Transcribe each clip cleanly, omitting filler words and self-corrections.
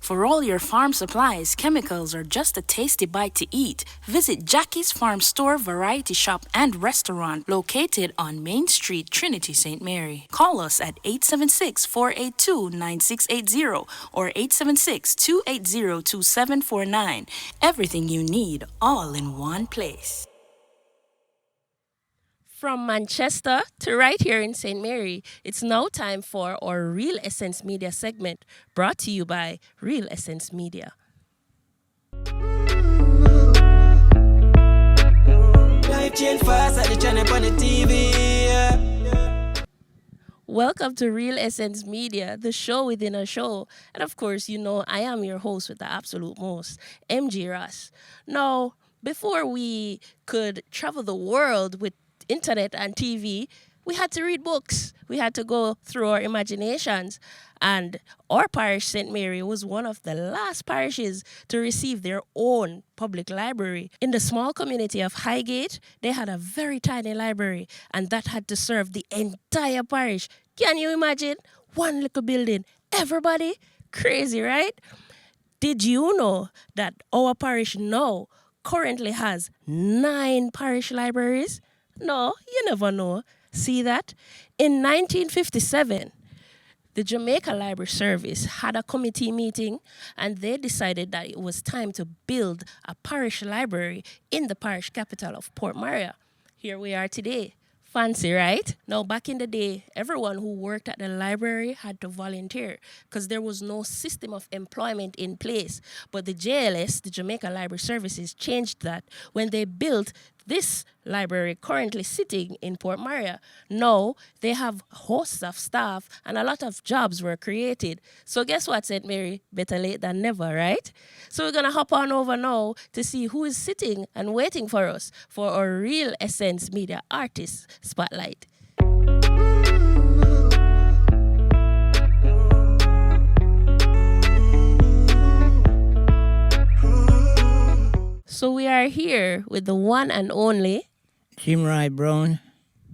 For all your farm supplies, chemicals, or just a tasty bite to eat, visit Jackie's Farm Store, Variety Shop, and Restaurant located on Main Street, Trinity, St. Mary. Call us at 876-482-9680 or 876-280-2749. Everything you need, all in one place. From Manchester to right here in St. Mary, it's now time for our Real Essence Media segment, brought to you by Real Essence Media. Life change fast at the channel on the TV. Welcome to Real Essence Media, the show within a show. And of course, you know, I am your host with the absolute most, MG Ross. Now, before we could travel the world with internet and TV, we had to read books. We had to go through our imaginations. And our parish, St. Mary, was one of the last parishes to receive their own public library. In the small community of Highgate, they had a very tiny library, and that had to serve the entire parish. Can you imagine? One little building. Everybody? Crazy, right? Did you know that our parish now currently has 9 parish libraries? No, you never know. See that? In 1957, the Jamaican Library Service had a committee meeting, and they decided that it was time to build a parish library in the parish capital of Port Maria. Here we are today. Fancy, right? Now, back in the day, everyone who worked at the library had to volunteer because there was no system of employment in place. But the JLS, the Jamaica Library Services, changed that when they built this library currently sitting in Port Maria. Now, they have hosts of staff and a lot of jobs were created. So guess what, St. Mary? Better late than never, right? So we're going to hop on over now to see who is sitting and waiting for us for our Real Essence Media Artist Spotlight. So we are here with the one and only Jimroy Brown.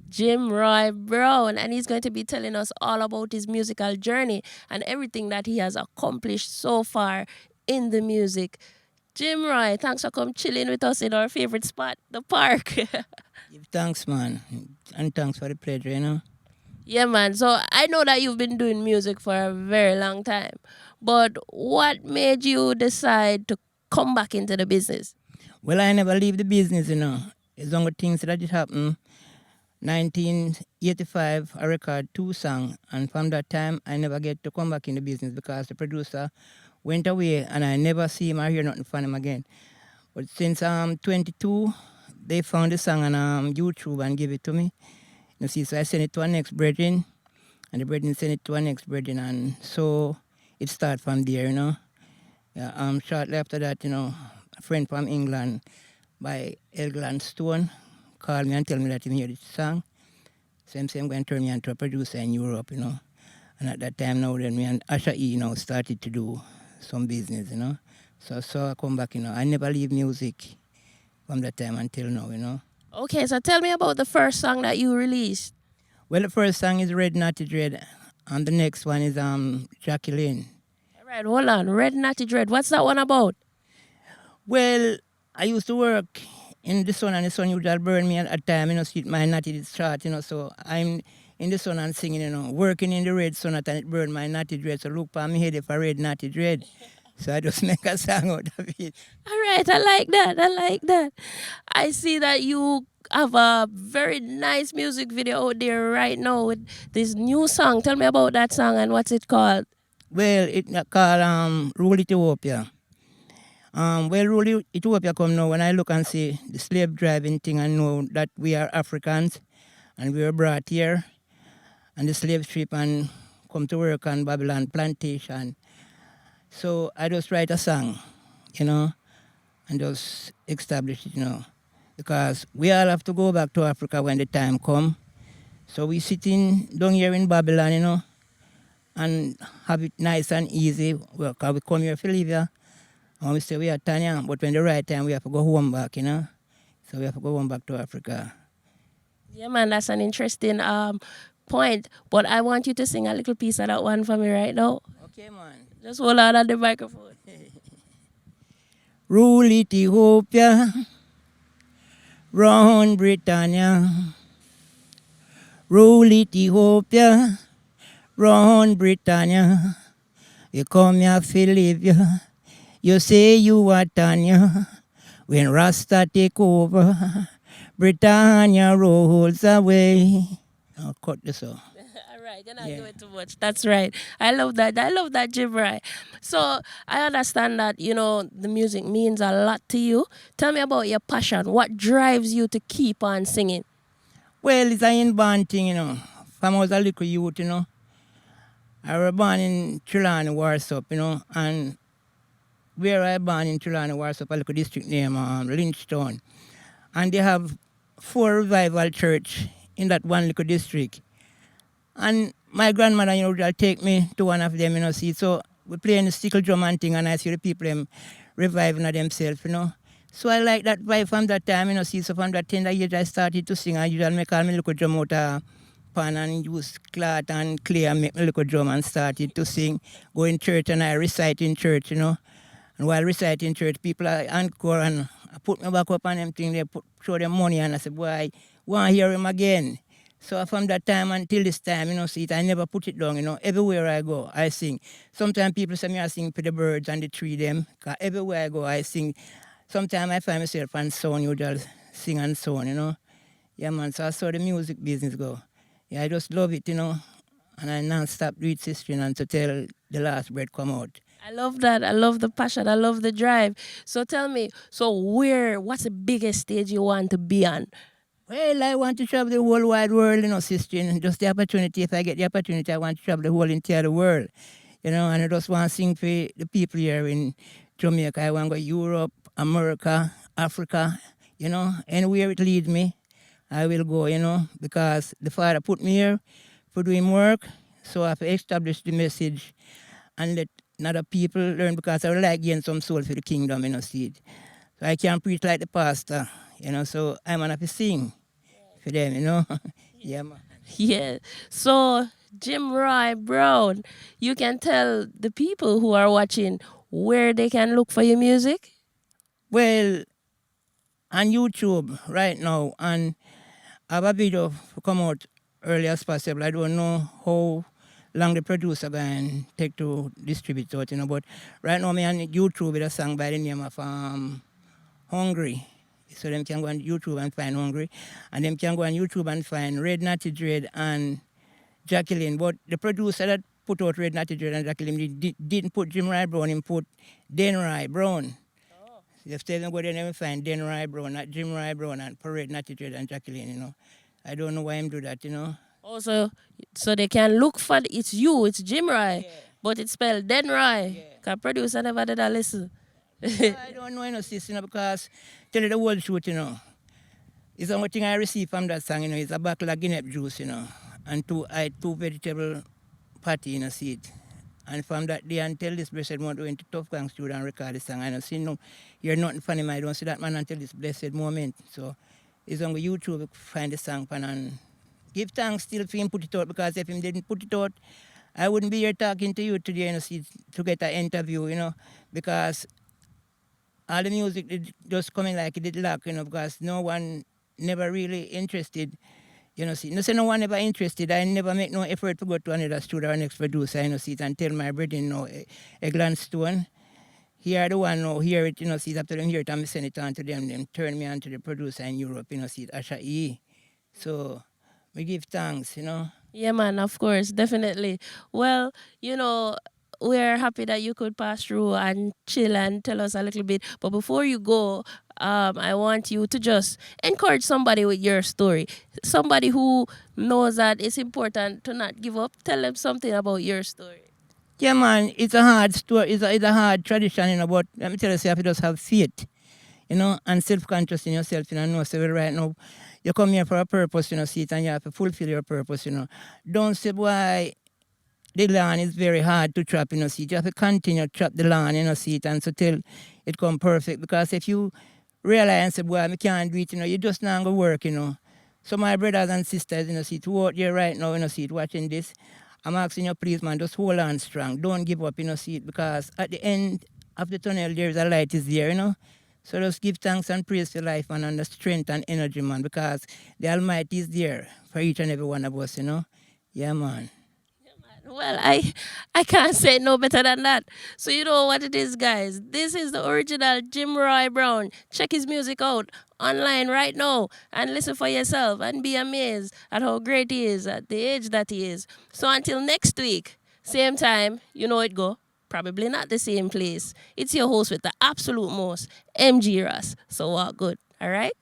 Jimroy Brown, and he's going to be telling us all about his musical journey and everything that he has accomplished so far in the music. Jimroy, thanks for come chilling with us in our favorite spot, the park. Thanks, man. And thanks for the pleasure, you know. Yeah, man. So I know that you've been doing music for a very long time, but what made you decide to come back into the business? Well, I never leave the business, you know. It's only things that just happened. 1985, I recorded 2 songs, and from that time, I never get to come back in the business because the producer went away, and I never see him or hear nothing from him again. But since I'm 22, they found the song on YouTube and gave it to me. You see, so I sent it to our next brethren, and the brethren sent it to our next brethren, and so it started from there, you know. Yeah, shortly after that, you know, a friend from England by Elgland Stone called me and tell me that he heard this song. So I'm saying I'm going to turn me into a producer in Europe, you know. And at that time now, then me and Asha E, you know, started to do some business, you know. So I come back, you know. I never leave music from that time until now, you know. Okay, so tell me about the first song that you released. Well, the first song is Red Natty Dread, and the next one is Jacqueline. All right, hold on. Red Natty Dread. What's that one about? Well, I used to work in the sun, and the sun usually burn me at a time, you know, see my natty did start, you know, so I'm in the sun and singing, you know, working in the red sun and it burned my natty dread, so look for me head for red natty dread. So I just make a song out of it. All right, I like that. I see that you have a very nice music video out there right now with this new song. Tell me about that song and what's it called? Well, it's called Rule Ethiopia. Rule Ethiopia come now when I look and see the slave driving thing and know that we are Africans and we were brought here and the slave ship and come to work on Babylon plantation. So I just write a song, you know, and just establish it, you know, because we all have to go back to Africa when the time come. So we sitting down here in Babylon, you know, and have it nice and easy. Well, because we come here for live here. And we say we are Tanya, but when the right time we have to go home back, you know. So we have to go home back to Africa. Yeah, man, that's an interesting point. But I want you to sing a little piece of that one for me right now. Okay, man. Just hold on at the microphone. Rule Ethiopia, round Britannia. Rule Ethiopia, round Britannia. You come here to live you. You say you are Tanya. When Rasta take over, Britannia rolls away. I'll cut this off. All right, you're not Yeah. doing too much. That's right. I love that. I love that, Jimroy. So I understand that, the music means a lot to you. Tell me about your passion. What drives you to keep on singing? Well, it's an inborn thing, From I was a little youth, I was born in Trelawny, Warsaw, and where I born in Trelawny, Warsaw, a little district named Lynchtown. And they have 4 revival church in that one little district. And my grandmother, will take me to one of them, see. So we play in the stickle drum and thing, and I see the people them reviving themselves, So I like that vibe from that time, see. So from that tender age, I started to sing. I usually make all my little drum out of pan and use cloth and clay and make my little drum and started to sing. Go in church and I recite in church, And while reciting church, people are encore and I put me back up on them thing. They show them money and I said, boy, I want to hear him again. So from that time until this time, see it, I never put it down, Everywhere I go, I sing. Sometimes people say me I sing for the birds and the tree them. Because everywhere I go, I sing. Sometimes I find myself on sound, you just sing and sound, Yeah, man, so I saw the music business go. Yeah, I just love it, And I non-stop do it, sister, and to tell the last breath come out. I love that. I love the passion. I love the drive. So tell me, what's the biggest stage you want to be on? Well, I want to travel the whole wide world, sister. And just the opportunity, if I get the opportunity, I want to travel the whole entire world, And I just want to sing for the people here in Jamaica. I want to go Europe, America, Africa, anywhere it leads me, I will go, because the Father put me here for doing work. So I have to establish the message and let other people learn, because I would like gain some soul for the kingdom, see it. So I can't preach like the pastor, so I'm going to have to sing for them, Yeah, man. Yeah. So, Jimroy Brown, you can tell the people who are watching where they can look for your music? Well, on YouTube right now, and I have a video come out early as possible. I don't know how long the producer going take to distribute it, but right now I'm on YouTube with a song by the name of Hungry. So them can go on YouTube and find Hungry. And them can go on YouTube and find Red Natty Dread and Jacqueline. But the producer that put out Red Natty Dread and Jacqueline didn't put Jimroy Brown, he put Denroy Brown. Oh. Just tell them go there and find Denroy Brown, not Jimroy Brown, and put Red Natty Dread and Jacqueline, I don't know why him do that, Also, so they can look for it's you, it's Jimroy, yeah. But it's spelled Denroy. Yeah. Because producer never did a listen. I don't know, sis, because tell you the whole truth, It's the only thing I received from that song, is a bottle of guinea juice, and two vegetable patty, see it. And from that day until this blessed moment, we went to Tough Gang studio and record the song. I don't see hear nothing from him. I don't see that man until this blessed moment. So it's on YouTube, find the song and give thanks still for him put it out, because if him didn't put it out, I wouldn't be here talking to you today, see, to get an interview, because all the music did just coming like it did lack, because no one never really interested, see. No say no one ever interested. I never make no effort to go to another studio or next producer, see it, and tell my brethren, Eggland Stone, here the one now, hear it, see it, after them hear it, and send it on to them turn me on to the producer in Europe, see it, Asha E. So we give thanks, Yeah, man, of course, definitely. Well, we're happy that you could pass through and chill and tell us a little bit. But before you go, I want you to just encourage somebody with your story. Somebody who knows that it's important to not give up. Tell them something about your story. Yeah, man, it's a hard story. It's a hard tradition, but let me tell you, you have to just have faith, and self-conscious in yourself, know, so right now, you come here for a purpose, see it, and you have to fulfill your purpose, Don't say, boy, the land is very hard to trap, see it. You have to continue to trap the land, see it, and so till it come perfect. Because if you realize and say, boy, I can't do it, you just not going to work, So my brothers and sisters, see it, who out there right now, see it, watching this, I'm asking you, please, man, just hold on strong. Don't give up, see it, because at the end of the tunnel, there is a light is there. So just give thanks and praise for life, man, and the strength and energy, man, because the Almighty is there for each and every one of us. Yeah, man. Well, I can't say no better than that. So you know what it is, guys. This is the original Jimroy Brown. Check his music out online right now and listen for yourself and be amazed at how great he is at the age that he is. So until next week, same time, you know it go. Probably not the same place. It's your host with the absolute most, MG Ross. So walk good, all right?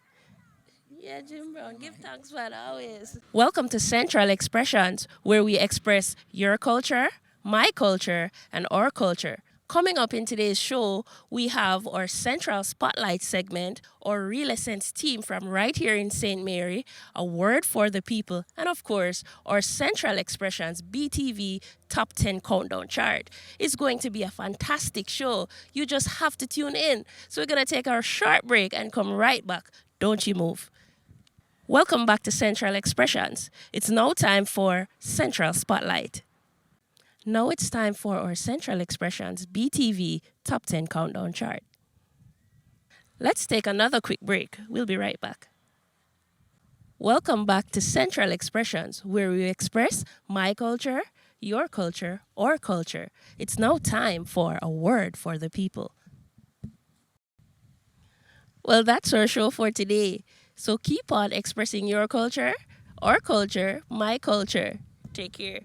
Yeah, Jim Brown, give thanks for always. Welcome to Central Expressions, where we express your culture, my culture, and our culture. Coming up in today's show, we have our Central Spotlight segment, our Real Essence team from right here in St. Mary, a word for the people, and of course, our Central Expressions BTV Top 10 Countdown Chart. It's going to be a fantastic show. You just have to tune in. So we're going to take our short break and come right back. Don't you move. Welcome back to Central Expressions. It's now time for Central Spotlight. Now it's time for our Central Expressions BTV Top 10 Countdown Chart. Let's take another quick break. We'll be right back. Welcome back to Central Expressions, where we express my culture, your culture, our culture. It's now time for a word for the people. Well, that's our show for today. So keep on expressing your culture, our culture, my culture. Take care.